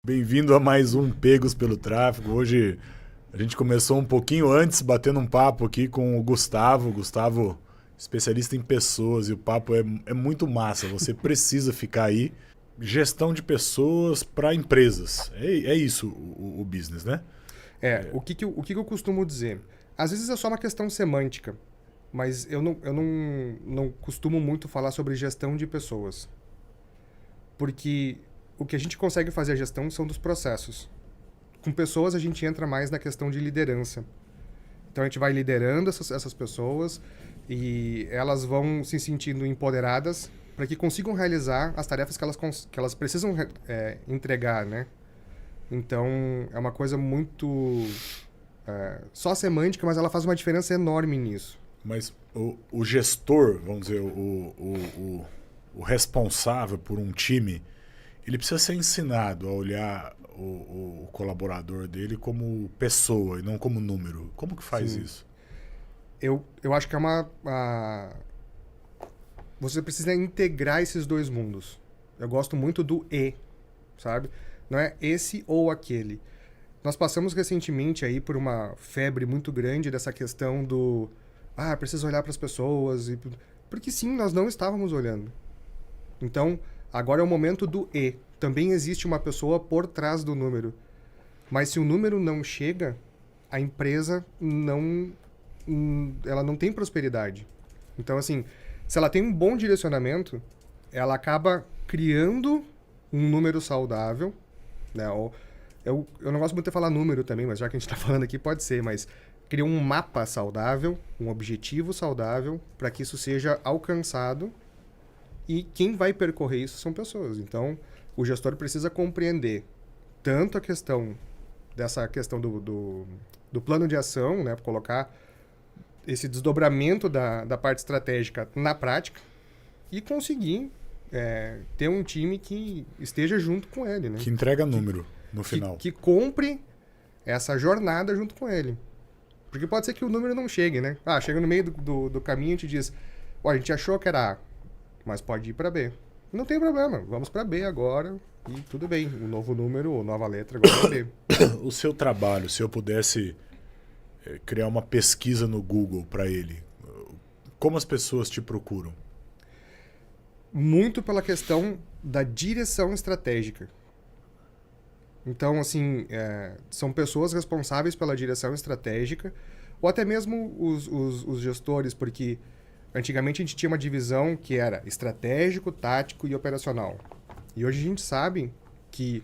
Bem-vindo a mais um Pegos pelo Tráfego. Hoje a gente começou um pouquinho antes, batendo um papo aqui com o Gustavo. Gustavo, especialista em pessoas, e o papo é muito massa. Você precisa ficar aí. Gestão de pessoas para empresas. É isso o business, né? O que eu costumo dizer? Às vezes é só uma questão semântica, mas eu não costumo muito falar sobre gestão de pessoas. Porque o que a gente consegue fazer a gestão são dos processos. Com pessoas a gente entra mais na questão de liderança. Então a gente vai liderando essas pessoas e elas vão se sentindo empoderadas para que consigam realizar as tarefas que elas precisam entregar, né? Então é uma coisa muito só semântica, mas ela faz uma diferença enorme nisso. Mas o gestor, vamos dizer, o responsável por um time, ele precisa ser ensinado a olhar o colaborador dele como pessoa e não como número. Como que faz Sim. isso? Eu acho que é você precisa integrar esses dois mundos. Eu gosto muito do e, sabe? Não é esse ou aquele. Nós passamos recentemente aí por uma febre muito grande dessa questão do precisa olhar para as pessoas porque sim, nós não estávamos olhando. Então, agora é o momento do e. Também existe uma pessoa por trás do número. Mas se o número não chega, a empresa ela não tem prosperidade. Então, assim, se ela tem um bom direcionamento, ela acaba criando um número saudável, né? Eu não gosto muito de falar número também, mas já que a gente está falando aqui, pode ser, mas cria um mapa saudável, um objetivo saudável, para que isso seja alcançado. E quem vai percorrer isso são pessoas. Então, o gestor precisa compreender tanto a questão dessa questão do plano de ação, né? Colocar esse desdobramento da parte estratégica na prática e conseguir ter um time que esteja junto com ele, né? Que entrega número no final. Que compre essa jornada junto com ele. Porque pode ser que o número não chegue, né? Chega no meio do caminho e te diz, a gente achou que era A, mas pode ir para B. Não tem problema, vamos para B agora e tudo bem. O novo número ou nova letra agora é B. O seu trabalho, se eu pudesse criar uma pesquisa no Google para ele, como as pessoas te procuram? Muito pela questão da direção estratégica. Então, assim, são pessoas responsáveis pela direção estratégica, ou até mesmo os gestores, porque antigamente a gente tinha uma divisão que era estratégico, tático e operacional. E hoje a gente sabe que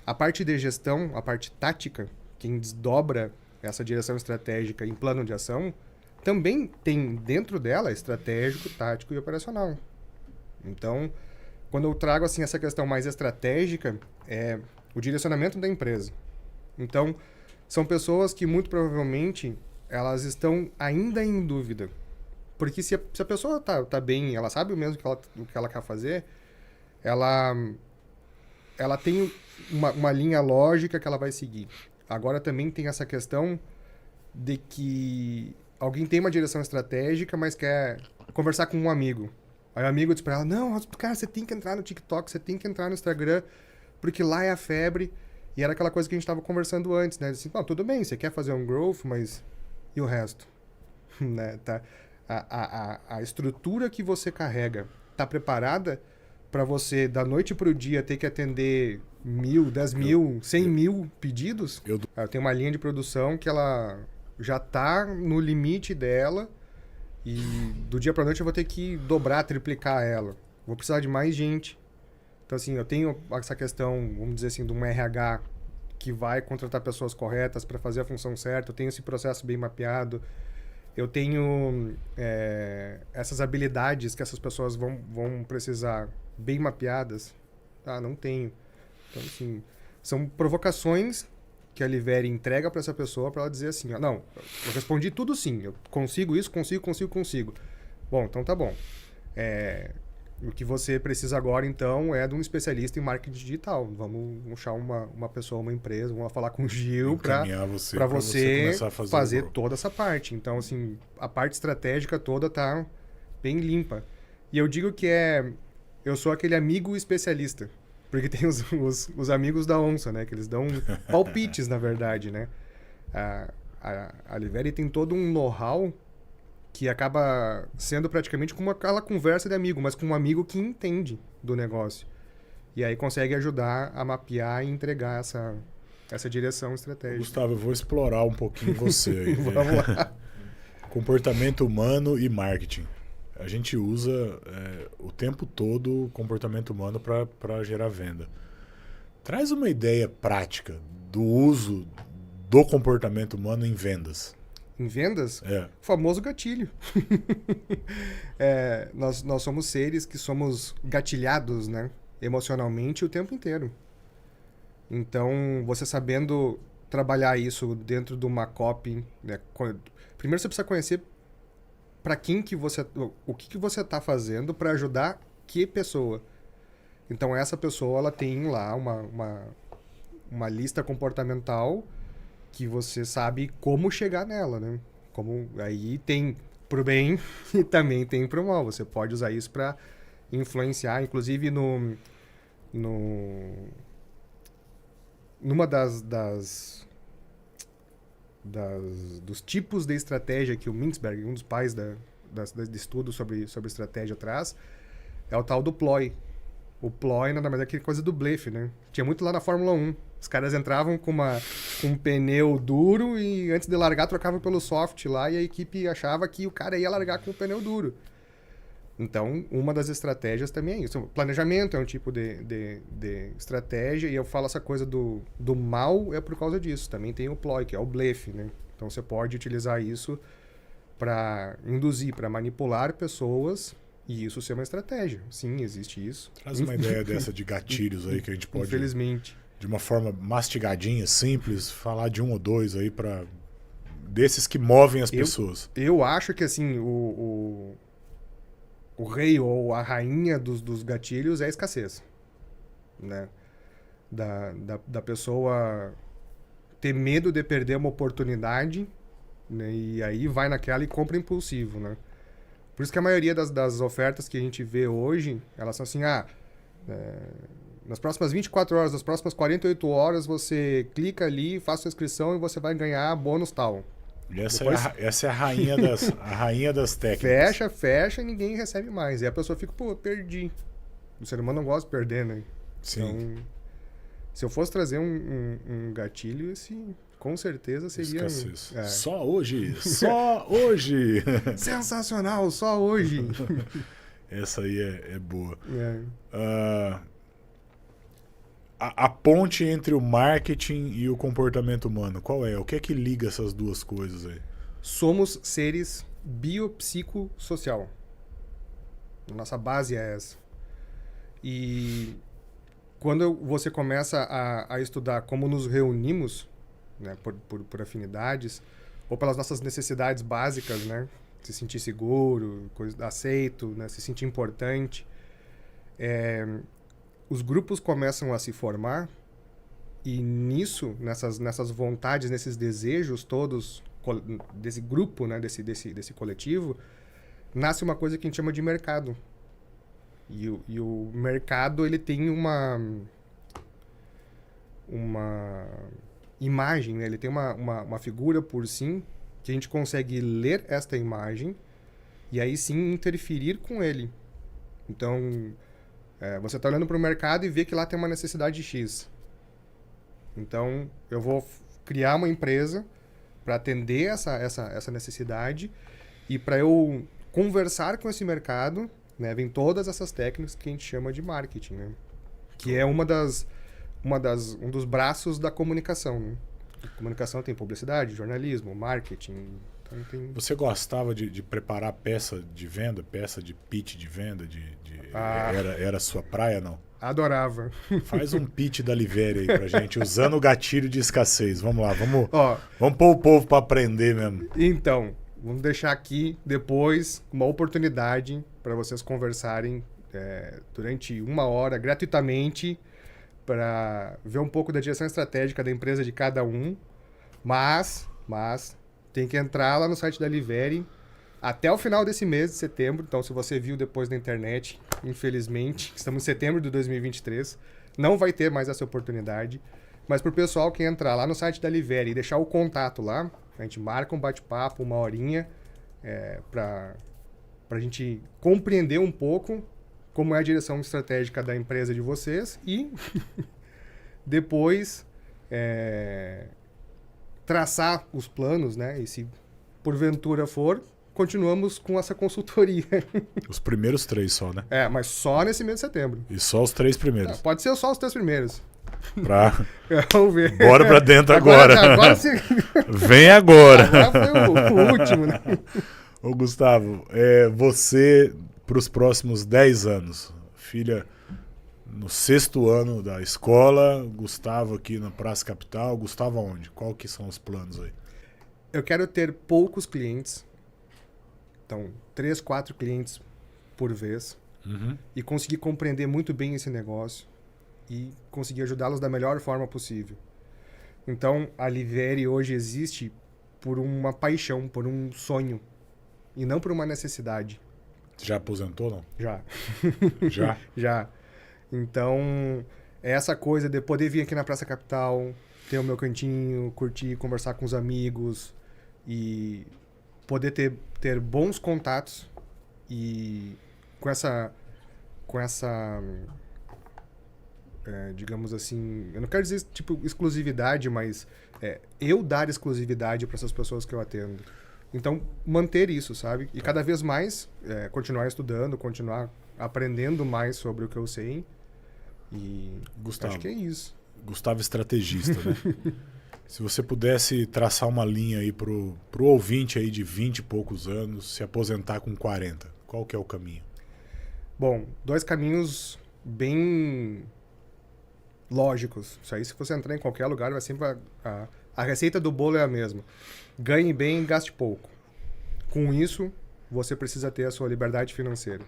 a parte de gestão, a parte tática, quem desdobra essa direção estratégica em plano de ação, também tem dentro dela estratégico, tático e operacional. Então, quando eu trago assim essa questão mais estratégica, é o direcionamento da empresa. Então, são pessoas que muito provavelmente elas estão ainda em dúvida. Porque se a pessoa tá bem, ela sabe mesmo o que ela quer fazer, ela tem uma linha lógica que ela vai seguir. Agora também tem essa questão de que alguém tem uma direção estratégica, mas quer conversar com um amigo. Aí o amigo diz pra ela, não, cara, você tem que entrar no TikTok, você tem que entrar no Instagram, porque lá é a febre. E era aquela coisa que a gente estava conversando antes, né? Assim, não, tudo bem, você quer fazer um growth, mas e o resto? Né? Tá? A estrutura que você carrega está preparada para você, da noite para o dia, ter que atender 1.000, 10.000, 100.000 pedidos? Eu tenho uma linha de produção que ela já está no limite dela e do dia para noite eu vou ter que dobrar, triplicar ela. Vou precisar de mais gente. Então, assim, eu tenho essa questão, vamos dizer assim, de um RH que vai contratar pessoas corretas para fazer a função certa. Eu tenho esse processo bem mapeado. Eu tenho essas habilidades que essas pessoas vão precisar bem mapeadas. Não tenho. Então, assim, são provocações que a Liveri entrega para essa pessoa para ela dizer assim, não, eu respondi tudo sim, eu consigo isso, consigo. Bom, então tá bom. O que você precisa agora, então, é de um especialista em marketing digital. Vamos achar uma pessoa, uma empresa, vamos falar com o Gil para você começar a fazer toda essa parte. Então, assim, a parte estratégica toda tá bem limpa. E eu digo que eu sou aquele amigo especialista. Porque tem os amigos da onça, né? Que eles dão palpites, na verdade, né? A Liveri tem todo um know-how que acaba sendo praticamente como aquela conversa de amigo, mas com um amigo que entende do negócio. E aí consegue ajudar a mapear e entregar essa direção estratégica. Gustavo, eu vou explorar um pouquinho você aí. Vamos lá. Comportamento humano e marketing. A gente usa o tempo todo o comportamento humano para gerar venda. Traz uma ideia prática do uso do comportamento humano em vendas. Em vendas? É. O famoso gatilho. Nós somos seres que somos gatilhados, né? Emocionalmente o tempo inteiro. Então, você sabendo trabalhar isso dentro de uma copy, né? Primeiro você precisa conhecer para quem que você, o que você está fazendo para ajudar que pessoa. Então, essa pessoa ela tem lá uma lista comportamental que você sabe como chegar nela, né? Aí tem pro bem e também tem pro mal. Você pode usar isso para influenciar, inclusive numa dos tipos de estratégia que o Mintzberg, um dos pais de estudo sobre estratégia traz, é o tal do ploy. O ploy nada mais é que coisa do blefe, né? Tinha muito lá na Fórmula 1. Os caras entravam com um pneu duro e antes de largar trocavam pelo soft lá e a equipe achava que o cara ia largar com o pneu duro. Então, uma das estratégias também é isso. O planejamento é um tipo de estratégia e eu falo essa coisa do mal é por causa disso. Também tem o ploy, que é o blefe, né? Então, você pode utilizar isso para induzir, para manipular pessoas e isso ser uma estratégia. Sim, existe isso. Traz uma ideia dessa de gatilhos aí que a gente pode... Infelizmente. De uma forma mastigadinha, simples, falar de um ou dois aí para desses que movem as pessoas. Eu acho que assim, o rei ou a rainha dos gatilhos é a escassez, né? Da pessoa ter medo de perder uma oportunidade, né? E aí vai naquela e compra impulsivo, né? Por isso que a maioria das ofertas que a gente vê hoje, elas são assim, nas próximas 24 horas, nas próximas 48 horas, você clica ali, faz sua inscrição e você vai ganhar bônus tal. E essa é a rainha das técnicas. Fecha e ninguém recebe mais. E a pessoa fica, perdi. O ser humano não gosta de perder, né? Sim. Então, se eu fosse trazer um gatilho, esse com certeza seria... Escassez. Só hoje! Só hoje! Sensacional! Só hoje! Essa aí é boa. A ponte entre o marketing e o comportamento humano, qual é? O que é que liga essas duas coisas aí? Somos seres biopsicossocial. Nossa base é essa. E quando você começa a estudar como nos reunimos, né, por afinidades, ou pelas nossas necessidades básicas, né? Se sentir seguro, aceito, né, se sentir importante, os grupos começam a se formar e nisso, nessas vontades, nesses desejos todos desse grupo, né, desse coletivo, nasce uma coisa que a gente chama de mercado. E o mercado, ele tem uma imagem, né? Ele tem uma figura por si que a gente consegue ler esta imagem e aí sim interferir com ele. Então... você está olhando para o mercado e vê que lá tem uma necessidade X. Então, eu vou criar uma empresa para atender essa necessidade e para eu conversar com esse mercado, né, vem todas essas técnicas que a gente chama de marketing, né? Que é um dos braços da comunicação, né? A comunicação tem publicidade, jornalismo, marketing... Você gostava de preparar peça de venda, peça de pitch de venda? Era a sua praia, não? Adorava. Faz um pitch da Liveri aí pra gente, usando o gatilho de escassez. Vamos lá, vamos pôr o povo para aprender mesmo. Então, vamos deixar aqui depois uma oportunidade para vocês conversarem durante 1 hora, gratuitamente, para ver um pouco da direção estratégica da empresa de cada um. Mas tem que entrar lá no site da Liveri até o final desse mês de setembro. Então, se você viu depois na internet, infelizmente, estamos em setembro de 2023, não vai ter mais essa oportunidade. Mas pro pessoal que entrar lá no site da Liveri e deixar o contato lá, a gente marca um bate-papo, 1 horinha, pra gente compreender um pouco como é a direção estratégica da empresa de vocês e depois traçar os planos, né? E se porventura for, continuamos com essa consultoria. Os primeiros 3 só, né? Mas só nesse mês de setembro. E só os 3 primeiros. Pode ser só os 3 primeiros. Vamos ver. Bora pra dentro agora. Agora sim. Vem agora. Agora foi o último, né? Ô, Gustavo, você, para os próximos 10 anos, filha no 6º ano da escola, Gustavo aqui na Praça Capital, Gustavo aonde? Qual que são os planos aí? Eu quero ter poucos clientes, então 3, 4 clientes por vez, e conseguir compreender muito bem esse negócio e conseguir ajudá-los da melhor forma possível. Então, a Liveri hoje existe por uma paixão, por um sonho, e não por uma necessidade. Já aposentou, não? Já. Já? Já. Então, essa coisa de poder vir aqui na Praça Capital, ter o meu cantinho, curtir, conversar com os amigos e poder ter bons contatos e com essa digamos assim, eu não quero dizer tipo exclusividade, mas eu dar exclusividade para essas pessoas que eu atendo. Então, manter isso, sabe? E cada vez mais continuar estudando, continuar aprendendo mais sobre o que eu sei. E Gustavo, acho que é isso. Gustavo estrategista, né? Se você pudesse traçar uma linha aí pro ouvinte aí de 20 e poucos anos se aposentar com 40, qual que é o caminho? Bom, 2 caminhos bem lógicos. Isso aí, se você entrar em qualquer lugar, vai sempre a receita do bolo é a mesma. Ganhe bem, gaste pouco. Com isso, você precisa ter a sua liberdade financeira.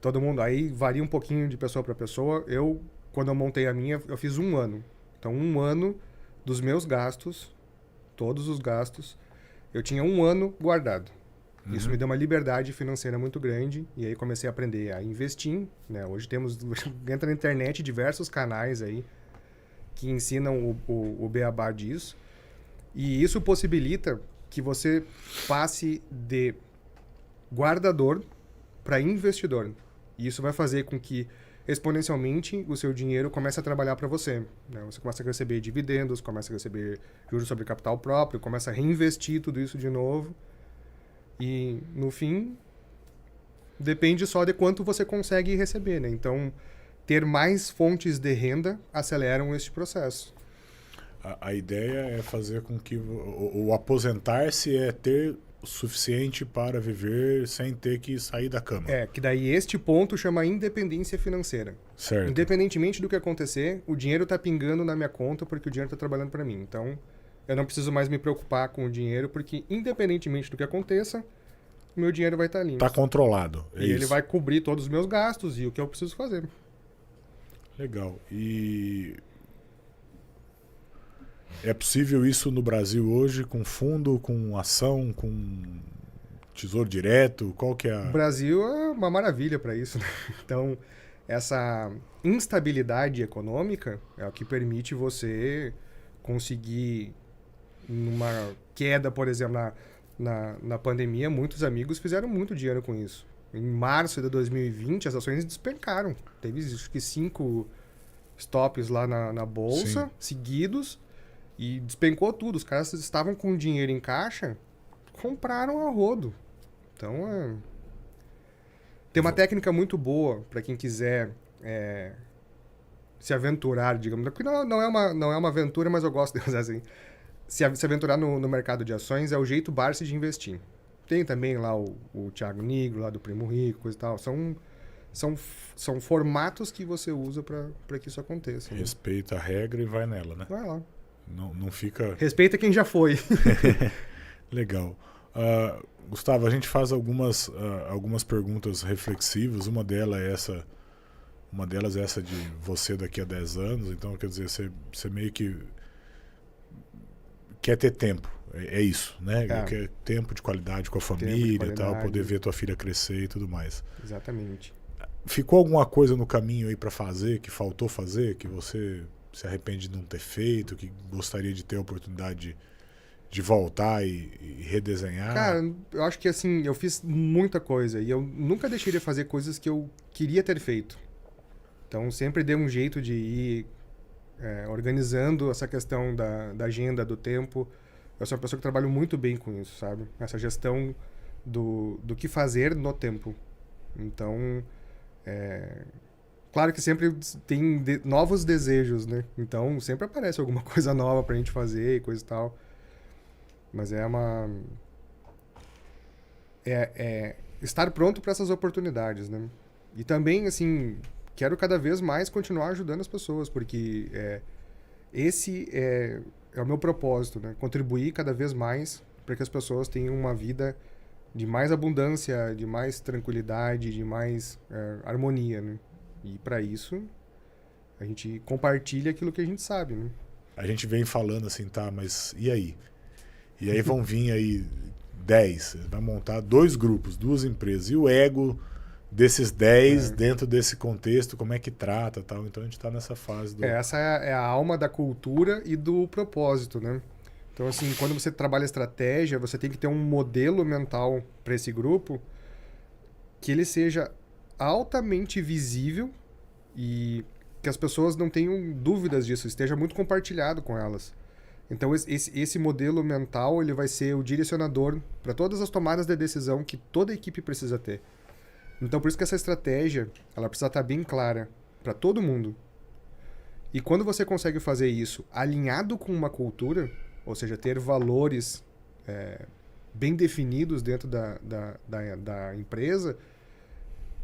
Todo mundo, aí varia um pouquinho de pessoa para pessoa. Quando eu montei a minha, eu fiz 1 ano. Então, 1 ano dos meus gastos, todos os gastos, eu tinha 1 ano guardado. Isso me deu uma liberdade financeira muito grande. E aí comecei a aprender a investir, né? Hoje entra na internet diversos canais aí que ensinam o beabá disso. E isso possibilita que você passe de guardador para investidor. E isso vai fazer com que, exponencialmente, o seu dinheiro comece a trabalhar para você, né? Você começa a receber dividendos, começa a receber juros sobre capital próprio, começa a reinvestir tudo isso de novo. E, no fim, depende só de quanto você consegue receber, né? Então, ter mais fontes de renda aceleram este processo. A ideia é fazer com que o aposentar-se é ter o suficiente para viver sem ter que sair da cama. Que daí este ponto chama independência financeira. Certo. Independentemente do que acontecer, o dinheiro está pingando na minha conta porque o dinheiro está trabalhando para mim. Então, eu não preciso mais me preocupar com o dinheiro porque, independentemente do que aconteça, o meu dinheiro vai estar limpo. Está controlado. E ele vai cobrir todos os meus gastos e o que eu preciso fazer. Legal. E é possível isso no Brasil hoje com fundo, com ação, com tesouro direto? Qual que é a... O Brasil é uma maravilha para isso, né? Então, essa instabilidade econômica é o que permite você conseguir, numa queda, por exemplo, na pandemia, muitos amigos fizeram muito dinheiro com isso. Em março de 2020, as ações despencaram. Teve, acho que 5 stops lá na bolsa, seguidos, e despencou tudo. Os caras estavam com dinheiro em caixa, compraram a rodo. Então, tem uma técnica muito boa para quem quiser se aventurar, digamos. Não é uma aventura, mas eu gosto de usar assim. Se aventurar no mercado de ações é o jeito Barsi de investir. Tem também lá o Thiago Nigro, lá do Primo Rico, coisa e tal. São formatos que você usa para que isso aconteça. Né? Respeita a regra e vai nela, né? Vai lá. Não fica... Respeita quem já foi. Legal. Gustavo, a gente faz algumas perguntas reflexivas. Uma delas é essa de você daqui a 10 anos. Então, quer dizer, você meio que quer ter tempo. É isso, né? Quer tempo de qualidade com a família e tal, poder ver tua filha crescer e tudo mais. Exatamente. ficou alguma coisa no caminho aí para fazer, que faltou fazer, que você se arrepende de não ter feito, que gostaria de ter a oportunidade de voltar e redesenhar? Cara, eu acho que assim, eu fiz muita coisa e eu nunca deixei de fazer coisas que eu queria ter feito. Então, sempre dei um jeito de ir organizando essa questão da agenda, do tempo. Eu sou uma pessoa que trabalho muito bem com isso, sabe? Essa gestão do que fazer no tempo. Então, claro que sempre tem novos desejos, né? Então, sempre aparece alguma coisa nova pra gente fazer e coisa e tal. Mas estar pronto para essas oportunidades, né? E também, assim, quero cada vez mais continuar ajudando as pessoas, porque esse é o meu propósito, né? Contribuir cada vez mais para que as pessoas tenham uma vida de mais abundância, de mais tranquilidade, de mais harmonia, né? E para isso, a gente compartilha aquilo que a gente sabe, né? A gente vem falando assim, tá, mas e aí? E aí vão vir aí 10, vai montar 2 grupos, 2 empresas. E o ego desses 10 dentro desse contexto, como é que trata e tal. Então a gente está nessa fase do... Essa é a alma da cultura e do propósito, né? Então, assim, quando você trabalha estratégia, você tem que ter um modelo mental para esse grupo que ele seja altamente visível e que as pessoas não tenham dúvidas disso, esteja muito compartilhado com elas. Então, esse modelo mental ele vai ser o direcionador para todas as tomadas de decisão que toda equipe precisa ter. Então, por isso que essa estratégia ela precisa estar bem clara para todo mundo. E quando você consegue fazer isso alinhado com uma cultura, ou seja, ter valores bem definidos dentro da empresa,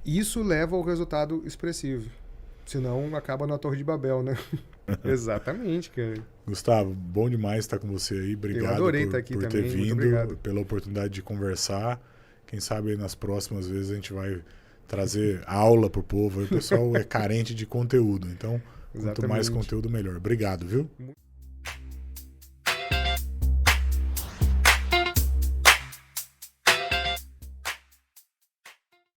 isso leva ao resultado expressivo. Senão, acaba na Torre de Babel, né? Exatamente, cara. Gustavo, bom demais estar com você aí. Obrigado Eu adorei estar aqui por também. ter Muito vindo, obrigado. pela oportunidade de conversar. Quem sabe aí nas próximas vezes a gente vai trazer aula pro povo. O pessoal é carente de conteúdo, então quanto mais Exatamente. conteúdo, melhor. Obrigado, viu?